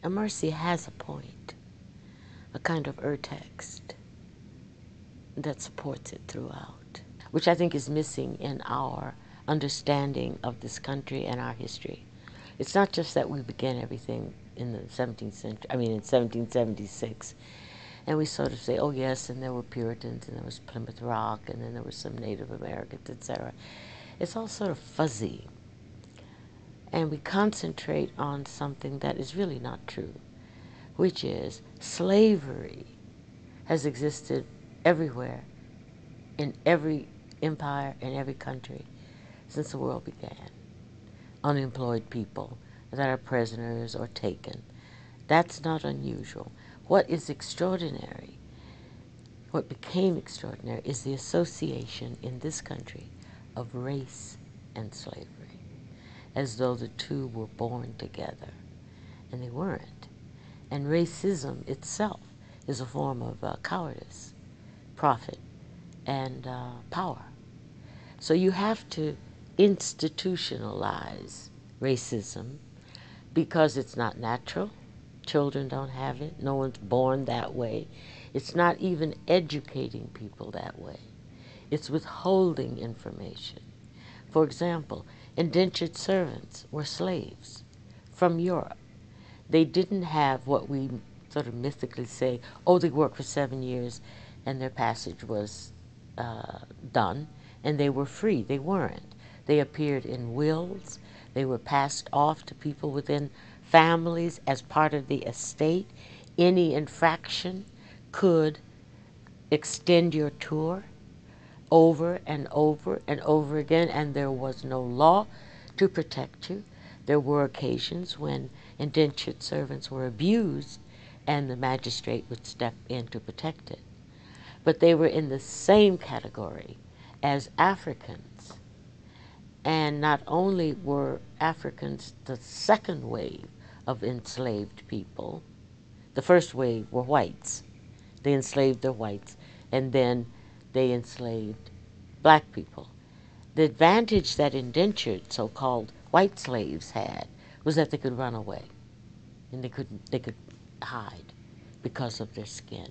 And Mercy has a point, a kind of urtext that supports it throughout, which I think is missing in our understanding of this country and our history. It's not just that we began everything in the 17th century, in 1776, and we sort of say, oh yes, and there were Puritans, and there was Plymouth Rock, and then there were some Native Americans, etc. It's all sort of fuzzy, and we concentrate on something that is really not true, which is slavery has existed everywhere, in every empire, in every country, since the world began. Unemployed people that are prisoners or taken. That's not unusual. What is extraordinary, what became extraordinary, is the association in this country of race and slavery, as though the two were born together, and they weren't. And racism itself is a form of cowardice, profit, and power. So you have to institutionalize racism because it's not natural. Children don't have it. No one's born that way. It's not even educating people that way. It's withholding information. For example, indentured servants were slaves from Europe. They didn't have what we sort of mythically say, oh, they worked for 7 years and their passage was done and they were free. They weren't. They appeared in wills. They were passed off to people within families as part of the estate. Any infraction could extend your tour over and over and over again, and there was no law to protect you. There were occasions when indentured servants were abused, and the magistrate would step in to protect it. But they were in the same category as Africans. And not only were Africans the second wave of enslaved people, the first wave were whites. They enslaved the whites, and then they enslaved black people. The advantage that indentured so-called white slaves had was that they could run away, and they could hide because of their skin.